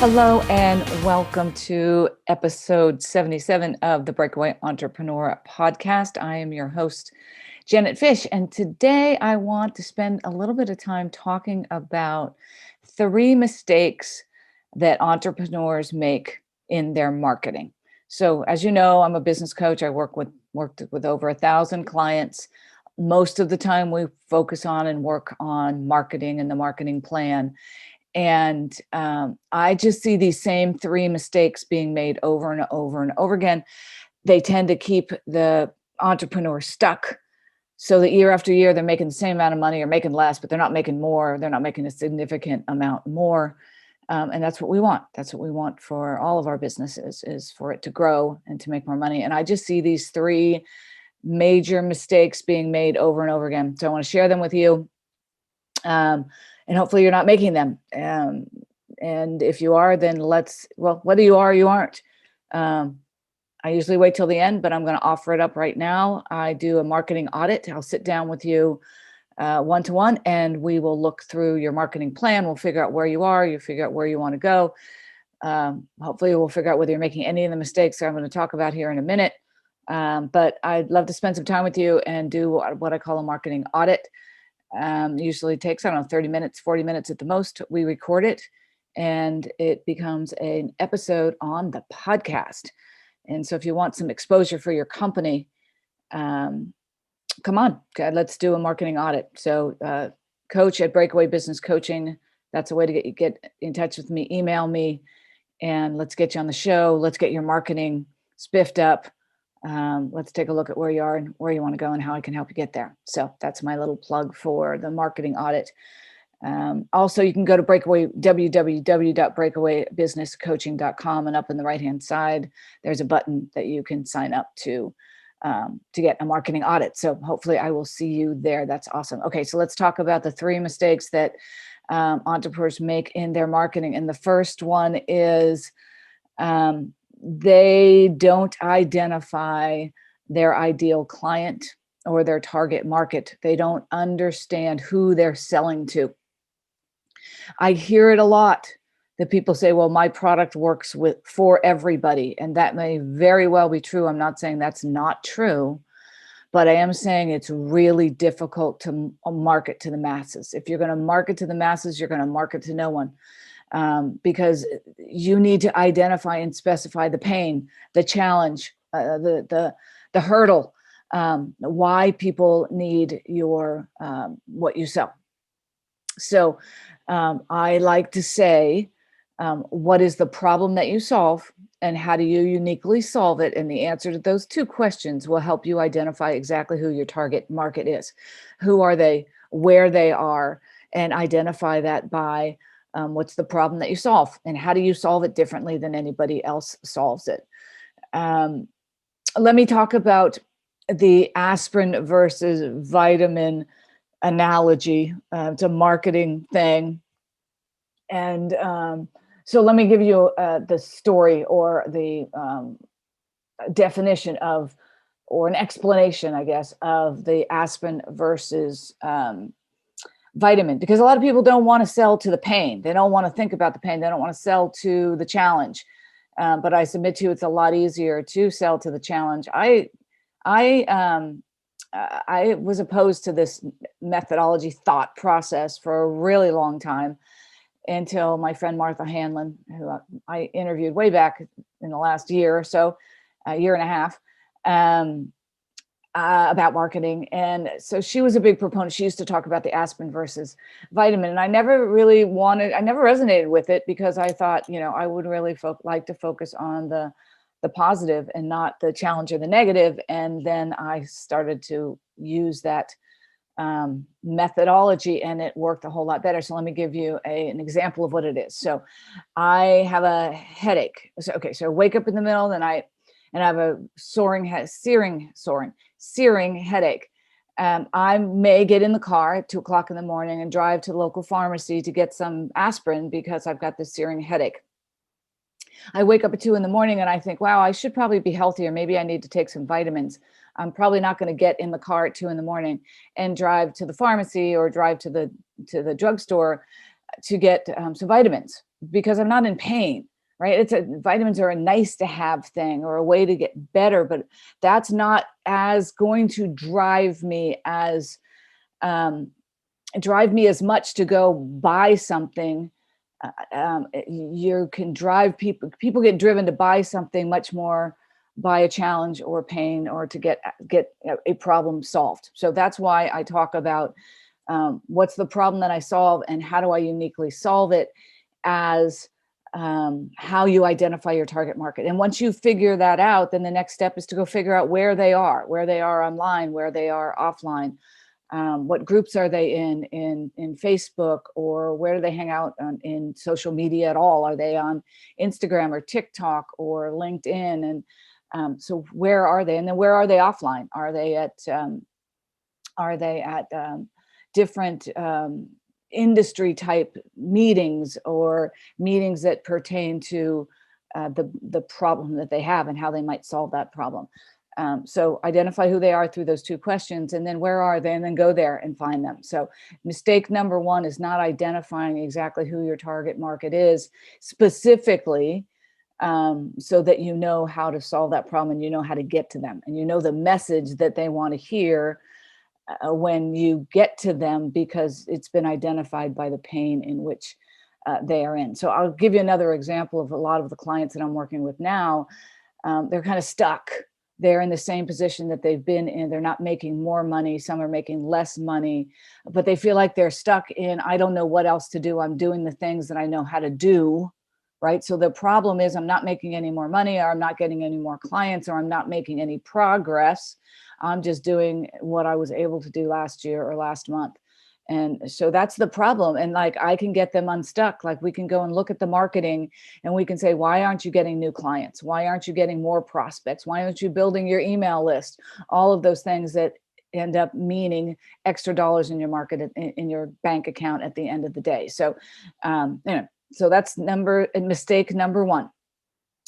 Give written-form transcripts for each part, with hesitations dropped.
Hello and welcome to episode 77 of the Breakaway Entrepreneur podcast. I am your host, Janet Fish, and today I want to spend a little bit of time talking about 3 mistakes that entrepreneurs make in their marketing. So, as you know, I'm a business coach. I worked with over 1,000 clients. Most of the time we focus on and work on marketing and the marketing plan. And I just see these same 3 mistakes being made over and over and over again. They tend to keep the entrepreneur stuck so that year after year, they're making the same amount of money or making less, but they're not making more. They're not making a significant amount more. And that's what we want. That's what we want for all of our businesses, is for it to grow and to make more money. And I just see these 3 major mistakes being made over and over again. So I want to share them with you. And hopefully you're not making them. And if you are, then whether you are or you aren't. I usually wait till the end, but I'm going to offer it up right now. I do a marketing audit. I'll sit down with you one-to-one, and we will look through your marketing plan. We'll figure out where you are. You figure out where you want to go. Hopefully we'll figure out whether you're making any of the mistakes that I'm going to talk about here in a minute. But I'd love to spend some time with you and do what I call a marketing audit. Usually takes, 30 minutes, 40 minutes at the most. We record it and it becomes an episode on the podcast. And so if you want some exposure for your company, come on, let's do a marketing audit. So coach at Breakaway Business Coaching. That's a way to get in touch with me. Email me and let's get you on the show. Let's get your marketing spiffed up. Let's take a look at where you are and where you want to go and how I can help you get there. So that's my little plug for the marketing audit. Also, you can go to www.breakawaybusinesscoaching.com, and up in the right-hand side, there's a button that you can sign up to get a marketing audit. So hopefully I will see you there. That's awesome. Okay, so let's talk about the 3 mistakes that entrepreneurs make in their marketing. And the first one is they don't identify their ideal client or their target market. They don't understand who they're selling to. I hear it a lot that people say, well, my product works for everybody. And that may very well be true. I'm not saying that's not true, but I am saying it's really difficult to market to the masses. If you're going to market to the masses, you're going to market to no one. Because you need to identify and specify the pain, the challenge, the hurdle, why people need your what you sell. So I like to say, what is the problem that you solve, and how do you uniquely solve it? And the answer to those 2 questions will help you identify exactly who your target market is. Who are they? Where they are? And identify that by what's the problem that you solve, and how do you solve it differently than anybody else solves it? Let me talk about the aspirin versus vitamin analogy. It's a marketing thing. And so let me give you the story, or the definition of, or an explanation, I guess, of the aspirin versus vitamin, because a lot of people don't want to sell to the pain. They don't want to think about the pain. They don't want to sell to the challenge. But I submit to you, it's a lot easier to sell to the challenge. I was opposed to this methodology thought process for a really long time, until my friend Martha Hanlon, who I interviewed way back in the last year or so, a year and a half, about marketing. And so she was a big proponent. She used to talk about the aspirin versus vitamin. And I never resonated with it, because I thought, I would really like to focus on the positive and not the challenge or the negative. And then I started to use that methodology, and it worked a whole lot better. So let me give you an example of what it is. So I have a headache. So I wake up in the middle of the night and I have a searing headache. I may get in the car at 2:00 in the morning and drive to the local pharmacy to get some aspirin because I've got this searing headache. I wake up at 2 a.m. and I think, wow, I should probably be healthier. Maybe I need to take some vitamins. I'm probably not going to get in the car at 2 a.m. and drive to the pharmacy or drive to the drugstore to get some vitamins because I'm not in pain, right? Vitamins are a nice to have thing or a way to get better, but that's not as going to um, drive me as much to go buy something. You can drive people get driven to buy something much more by a challenge or pain or to get a problem solved. So that's why I talk about what's the problem that I solve and how do I uniquely solve it as how you identify your target market. And once you figure that out, then the next step is to go figure out where they are online, where they are offline. What groups are they in Facebook, or where do they hang out in social media at all? Are they on Instagram or TikTok or LinkedIn? And so where are they? And then where are they offline? Are they at different industry type meetings or meetings that pertain to the problem that they have and how they might solve that problem? So identify who they are through those two questions, and then where are they, and then go there and find them. So mistake number one is not identifying exactly who your target market is specifically, so that you know how to solve that problem and you know how to get to them and you know the message that they want to hear when you get to them, because it's been identified by the pain in which they are in. So I'll give you another example of a lot of the clients that I'm working with now. They're kind of stuck. They're in the same position that they've been in. They're not making more money. Some are making less money, but they feel like they're stuck in, I don't know what else to do. I'm doing the things that I know how to do, right? So the problem is I'm not making any more money, or I'm not getting any more clients, or I'm not making any progress. I'm just doing what I was able to do last year or last month. And so that's the problem. And like, I can get them unstuck. Like, we can go and look at the marketing and we can say, why aren't you getting new clients? Why aren't you getting more prospects? Why aren't you building your email list? All of those things that end up meaning extra dollars in your market, in your bank account at the end of the day. So, so that's mistake number one.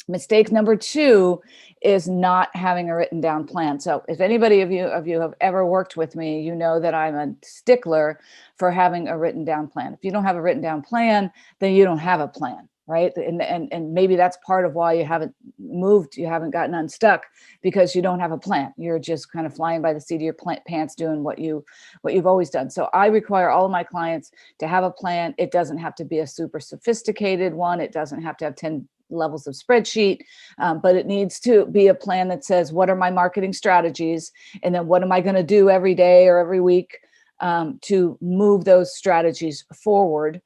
Mistake number two is not having a written down plan. So if anybody of you have ever worked with me, you know that I'm a stickler for having a written down plan. If you don't have a written down plan, then you don't have a plan, right? And maybe that's part of why you haven't moved, you haven't gotten unstuck, because you don't have a plan. You're just kind of flying by the seat of your pants, doing what you've always done. So I require all of my clients to have a plan. It doesn't have to be a super sophisticated one. It doesn't have to have 10 levels of spreadsheet, but it needs to be a plan that says, what are my marketing strategies? And then what am I going to do every day or every week to move those strategies forward?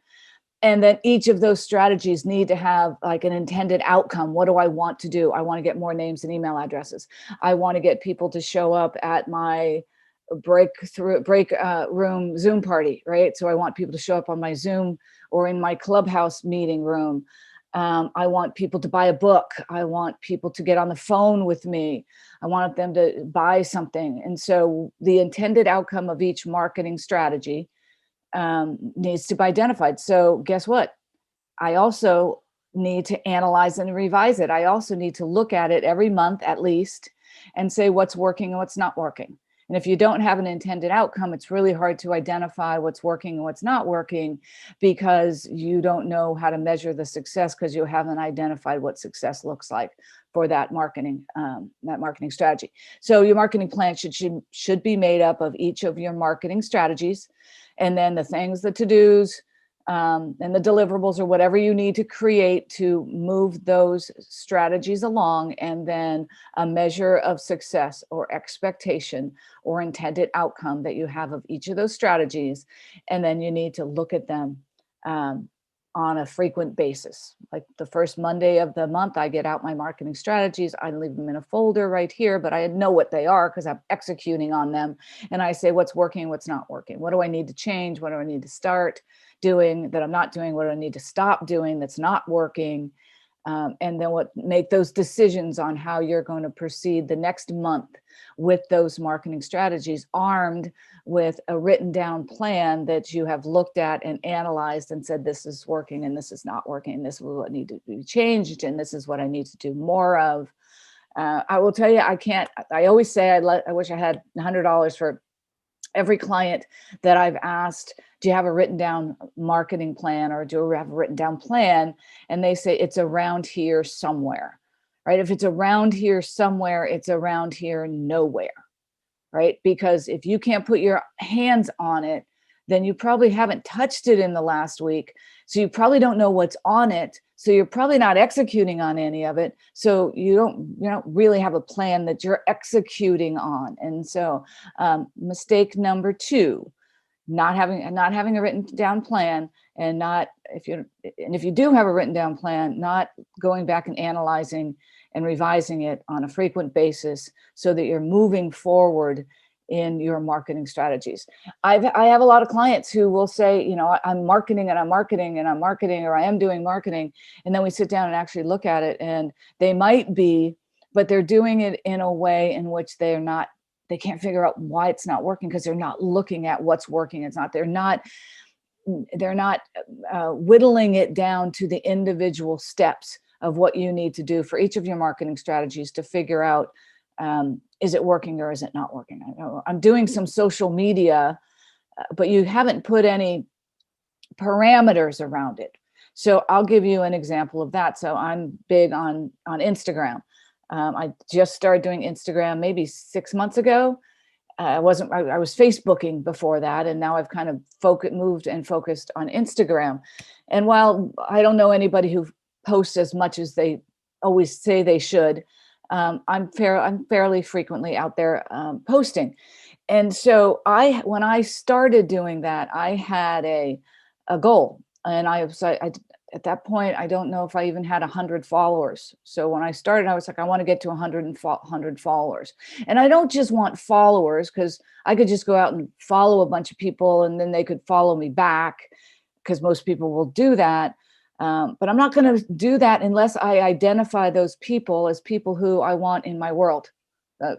And then each of those strategies need to have like an intended outcome. What do I want to do? I want to get more names and email addresses. I want to get people to show up at my break room Zoom party, right? So I want people to show up on my Zoom or in my Clubhouse meeting room. I want people to buy a book. I want people to get on the phone with me. I want them to buy something. And so the intended outcome of each marketing strategy needs to be identified. So guess what? I also need to analyze and revise it. I also need to look at it every month at least and say what's working and what's not working. And if you don't have an intended outcome, it's really hard to identify what's working and what's not working, because you don't know how to measure the success, because you haven't identified what success looks like for that marketing strategy. So your marketing plan should be made up of each of your marketing strategies, and then the things, the to-dos, and the deliverables, or whatever you need to create to move those strategies along, and then a measure of success or expectation or intended outcome that you have of each of those strategies. And then you need to look at them on a frequent basis. Like the first Monday of the month, I get out my marketing strategies. I leave them in a folder right here, but I know what they are because I'm executing on them. And I say what's working, what's not working. What do I need to change? What do I need to start doing that I'm not doing? What do I need to stop doing that's not working? And then make those decisions on how you're going to proceed the next month with those marketing strategies, armed with a written down plan that you have looked at and analyzed and said, this is working and this is not working. This is what needs to be changed, and this is what I need to do more of. I will tell you, I always say I wish I had $100 for Every client that I've asked, do you have a written down marketing plan, or do you have a written down plan? And they say it's around here somewhere, right? If it's around here somewhere, it's around here nowhere, right? Because if you can't put your hands on it, then you probably haven't touched it in the last week. So you probably don't know what's on it. So you're probably not executing on any of it. So you don't really have a plan that you're executing on. And so mistake number 2, not having a written down plan, and if you do have a written down plan, not going back and analyzing and revising it on a frequent basis so that you're moving forward in your marketing strategies. I have a lot of clients who will say, I'm marketing and I'm marketing and I'm marketing, or I am doing marketing. And then we sit down and actually look at it, and they might be, but they're doing it in a way in which they can't figure out why it's not working, because they're not looking at what's working. They're not whittling it down to the individual steps of what you need to do for each of your marketing strategies to figure out, is it working or is it not working? I know I'm doing some social media, but you haven't put any parameters around it. So I'll give you an example of that. So I'm big on Instagram. I just started doing Instagram maybe 6 months ago. I was Facebooking before that, and now I've kind of moved and focused on Instagram. And while I don't know anybody who posts as much as they always say they should, I'm fairly frequently out there posting. And so when I started doing that, I had a goal, and at that point, I don't know if I even had 100 followers. So when I started, I was like, I want to get to 100 followers. And I don't just want followers, because I could just go out and follow a bunch of people and then they could follow me back, because most people will do that. But I'm not going to do that unless I identify those people as people who I want in my world,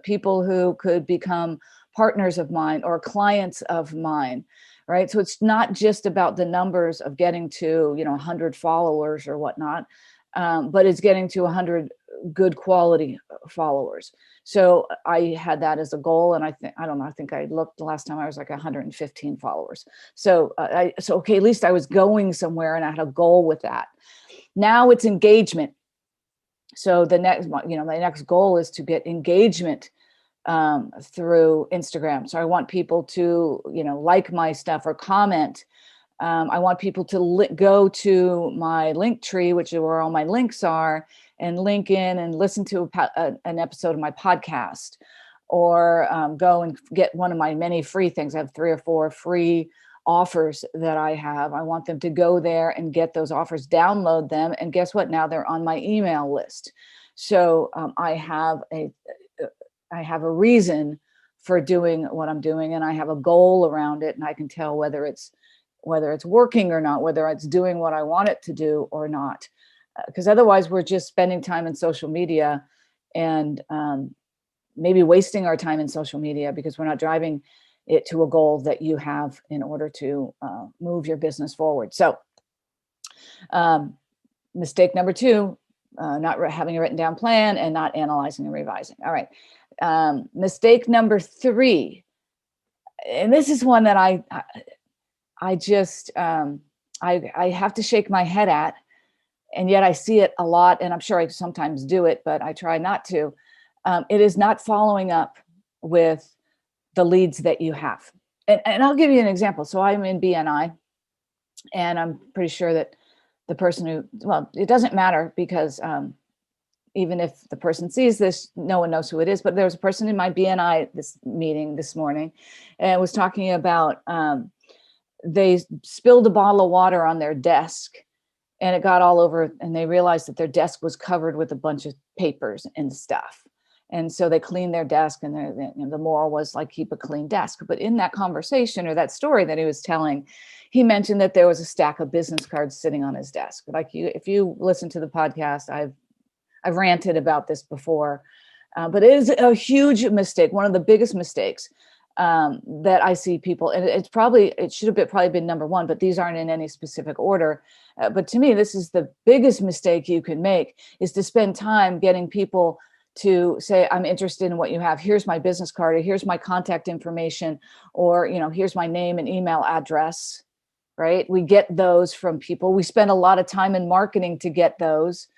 people who could become partners of mine or clients of mine. Right. So it's not just about the numbers of getting to, 100 followers or whatnot, but it's getting to 100 good quality followers. So I had that as a goal. And I think I looked the last time, I was like 115 followers. So okay, at least I was going somewhere and I had a goal with that. Now it's engagement. So the next goal is to get engagement through Instagram. So I want people to, like my stuff or comment. I want people to go to my link tree, which is where all my links are, and link in and listen to an episode of my podcast, or go and get one of my many free things. I have 3 or 4 free offers that I have. I want them to go there and get those offers, download them, and guess what? Now they're on my email list. So I have a reason for doing what I'm doing, and I have a goal around it, and I can tell whether it's working or not, whether it's doing what I want it to do or not. Because otherwise we're just spending time in social media and maybe wasting our time in social media, because we're not driving it to a goal that you have in order to move your business forward. So mistake number 2, not having a written down plan and not analyzing and revising. All right. Mistake number 3, and this is one that I have to shake my head at, and yet I see it a lot, and I'm sure I sometimes do it, but I try not to. It is not following up with the leads that you have. And I'll give you an example. So I'm in BNI, and I'm pretty sure that the person it doesn't matter, because even if the person sees this, no one knows who it is. But there was a person in my BNI meeting this morning, and was talking about they spilled a bottle of water on their desk, and it got all over, and they realized that their desk was covered with a bunch of papers and stuff. And so they cleaned their desk, and the moral was like, keep a clean desk. But in that conversation, or that story that he was telling, he mentioned that there was a stack of business cards sitting on his desk. Like, if you listen to the podcast, I've ranted about this before, but it is a huge mistake. One of the biggest mistakes that I see people, and it should have probably been number 1, but these aren't in any specific order. But to me, this is the biggest mistake you can make, is to spend time getting people to say, I'm interested in what you have. Here's my business card, or here's my contact information, or, here's my name and email address, right? We get those from people. We spend a lot of time in marketing to get those.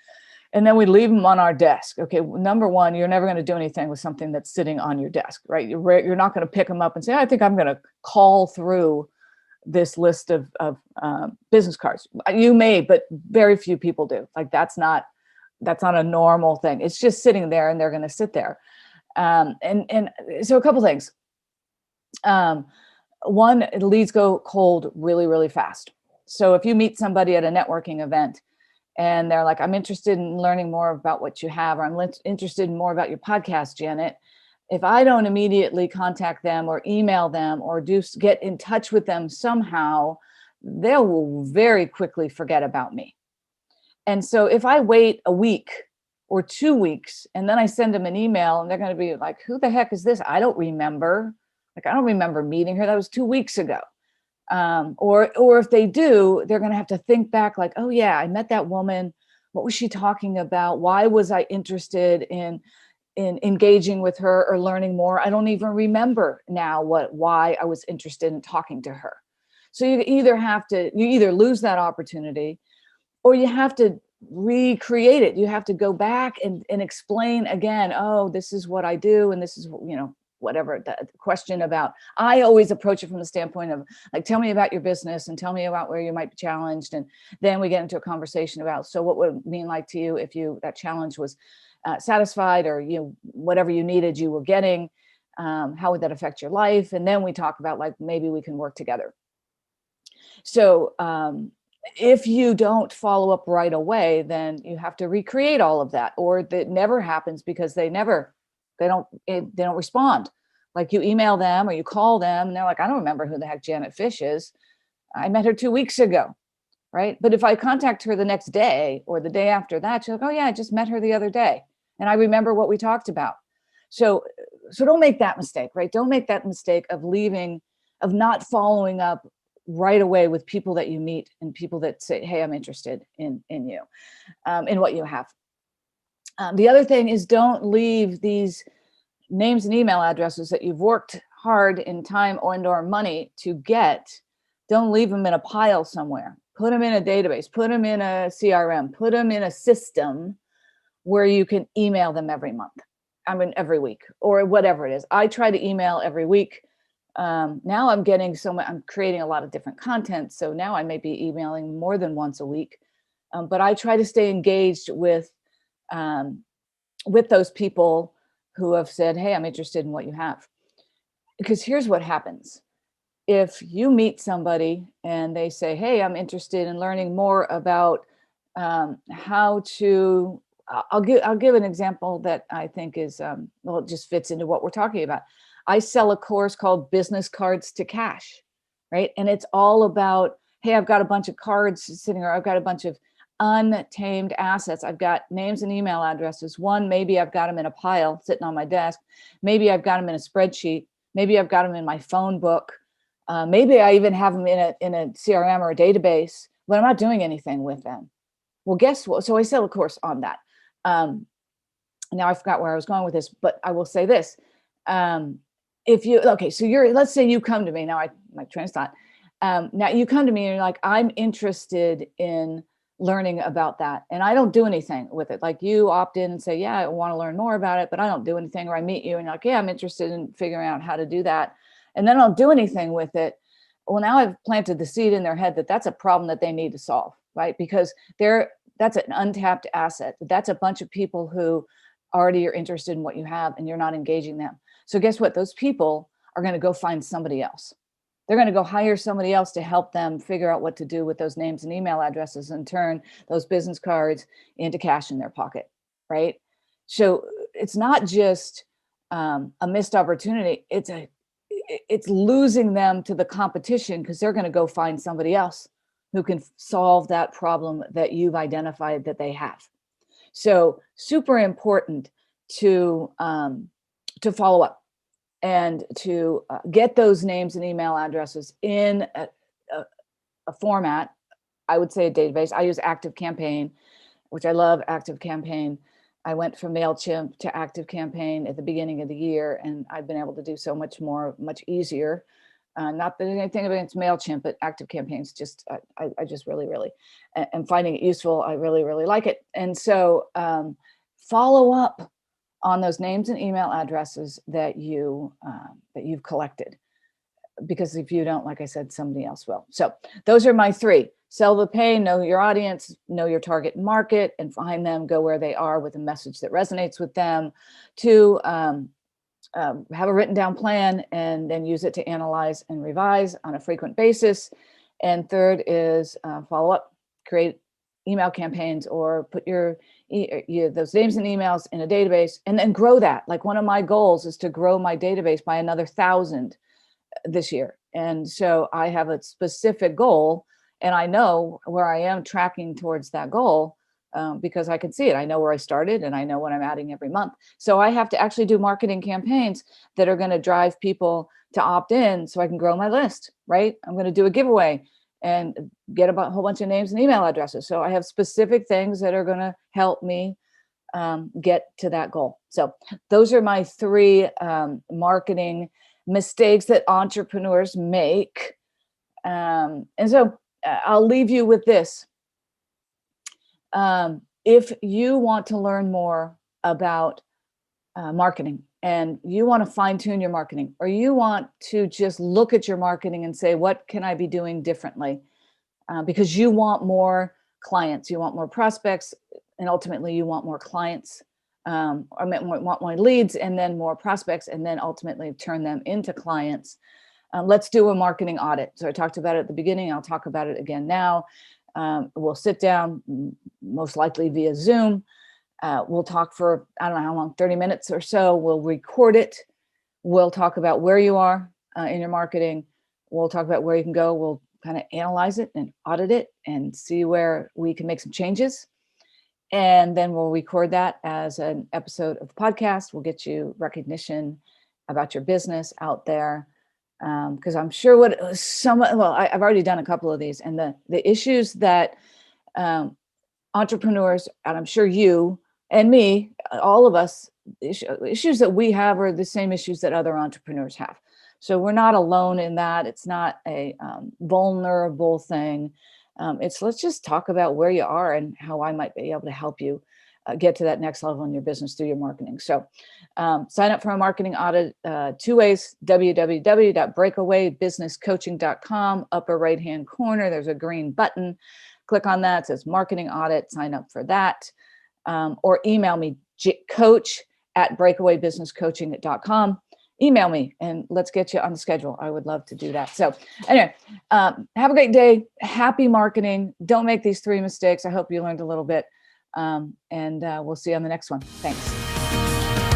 And then we leave them on our desk. Okay, number one, you're never going to do anything with something that's sitting on your desk, right? You're not going to pick them up and say, I think I'm going to call through this list of business cards. You may, but very few people do. Like that's not a normal thing. It's just sitting there, and they're going to sit there. And so a couple things. One, leads go cold really, really fast. So if you meet somebody at a networking event and they're like, I'm interested in learning more about what you have, or I'm interested in more about your podcast, Janet. If I don't immediately contact them or email them or get in touch with them somehow, they will very quickly forget about me. And so if I wait a week or 2 weeks and then I send them an email, and they're going to be like, who the heck is this? I don't remember. Like, I don't remember meeting her. That was 2 weeks ago. Or if they do, they're going to have to think back like, oh yeah, I met that woman. What was she talking about? Why was I interested in engaging with her or learning more? I don't even remember now why I was interested in talking to her. So you either lose that opportunity, or you have to recreate it. You have to go back and explain again, oh, this is what I do. And this is, whatever the question about. I always approach it from the standpoint of like, tell me about your business and tell me about where you might be challenged. And then we get into a conversation about, so what would it mean like to you if that challenge was satisfied, or, whatever you needed, you were getting, how would that affect your life? And then we talk about like, maybe we can work together. So if you don't follow up right away, then you have to recreate all of that, or that never happens because they don't respond. Like you email them or you call them and they're like, I don't remember who the heck Janet Fish is. I met her 2 weeks ago. Right. But if I contact her the next day or the day after that, she's like, oh yeah, I just met her the other day and I remember what we talked about. So don't make that mistake, right? Don't make that mistake of not following up right away with people that you meet and people that say, hey, I'm interested in you, in what you have. The other thing is, don't leave these names and email addresses that you've worked hard in time or money to get. Don't leave them in a pile somewhere. Put them in a database, put them in a CRM, put them in a system where you can email them every every week, or whatever it is. I try to email every week. Now I'm creating a lot of different content. So now I may be emailing more than once a week. But I try to stay engaged with those people who have said, hey, I'm interested in what you have. Because here's what happens. If you meet somebody and they say, hey, I'm interested in learning more about how to, I'll give an example that I think is, it just fits into what we're talking about. I sell a course called Business Cards to Cash, right? And it's all about, hey, I've got a bunch of cards sitting, or I've got a bunch of untamed assets. I've got names and email addresses. One, maybe I've got them in a pile sitting on my desk. Maybe I've got them in a spreadsheet. Maybe I've got them in my phone book. Maybe I even have them in a CRM or a database, but I'm not doing anything with them. Well, guess what? So I sell a course on that. Now I forgot where I was going with this, but I will say this. Let's say you come to me now, my train of thought. Now you come to me and you're like, I'm interested in learning about that. And I don't do anything with it. Like you opt in and say, yeah, I want to learn more about it, but I don't do anything. Or I meet you and you're like, yeah, I'm interested in figuring out how to do that. And then I don't do anything with it. Well, now I've planted the seed in their head that that's a problem that they need to solve, right? Because that's an untapped asset. That's a bunch of people who already are interested in what you have and you're not engaging them. So guess what? Those people are going to go find somebody else. They're going to go hire somebody else to help them figure out what to do with those names and email addresses and turn those business cards into cash in their pocket, right? So it's not just a missed opportunity. It's losing them to the competition because they're going to go find somebody else who can solve that problem that you've identified that they have. So super important to follow up and to get those names and email addresses in a format. I would say a database. I use ActiveCampaign, which I love ActiveCampaign. I went from MailChimp to ActiveCampaign at the beginning of the year, and I've been able to do so much more, much easier. Not that anything against MailChimp, but ActiveCampaign's just, I just really am finding it useful. I really like it. And so follow up on those names and email addresses that you've collected, because if you don't, like I said, somebody else will. So those are my 3: sell the pain, know your audience, know your target market, and find them, go where they are with a message that resonates with them. 2, have a written down plan and then use it to analyze and revise on a frequent basis. And 3rd is follow up, create email campaigns, or put those names and emails in a database, and then grow that. Like, one of my goals is to grow my database by another 1,000 this year. And so I have a specific goal, and I know where I am tracking towards that goal, because I can see it. I know where I started, and I know what I'm adding every month. So I have to actually do marketing campaigns that are going to drive people to opt in so I can grow my list, right? I'm going to do a giveaway and get a whole bunch of names and email addresses. So I have specific things that are going to help me get to that goal. So those are my 3 marketing mistakes that entrepreneurs make. And so I'll leave you with this. If you want to learn more about marketing, and you want to fine tune your marketing, or you want to just look at your marketing and say, what can I be doing differently? Because you want more clients, you want more prospects, and ultimately you want more clients, or want more leads, and then more prospects, and then ultimately turn them into clients. Let's do a marketing audit. So I talked about it at the beginning. I'll talk about it again now. We'll sit down, most likely via Zoom. We'll talk for, I don't know how long, 30 minutes or so. We'll record it. We'll talk about where you are in your marketing. We'll talk about where you can go. We'll kind of analyze it and audit it and see where we can make some changes. And then we'll record that as an episode of the podcast. We'll get you recognition about your business out there. Because I'm sure I've already done a couple of these, and the issues that entrepreneurs, and I'm sure you and me, all of us, issues that we have are the same issues that other entrepreneurs have. So we're not alone in that. It's not a vulnerable thing. Let's just talk about where you are and how I might be able to help you get to that next level in your business through your marketing. So sign up for a marketing audit 2 ways: www.breakawaybusinesscoaching.com. Upper right-hand corner, there's a green button. Click on that. It says marketing audit. Sign up for that. Or email me, coach@breakawaybusinesscoaching.com. Email me and let's get you on the schedule. I would love to do that. So anyway, have a great day. Happy marketing. Don't make these 3 mistakes. I hope you learned a little bit. And we'll see you on the next one. Thanks.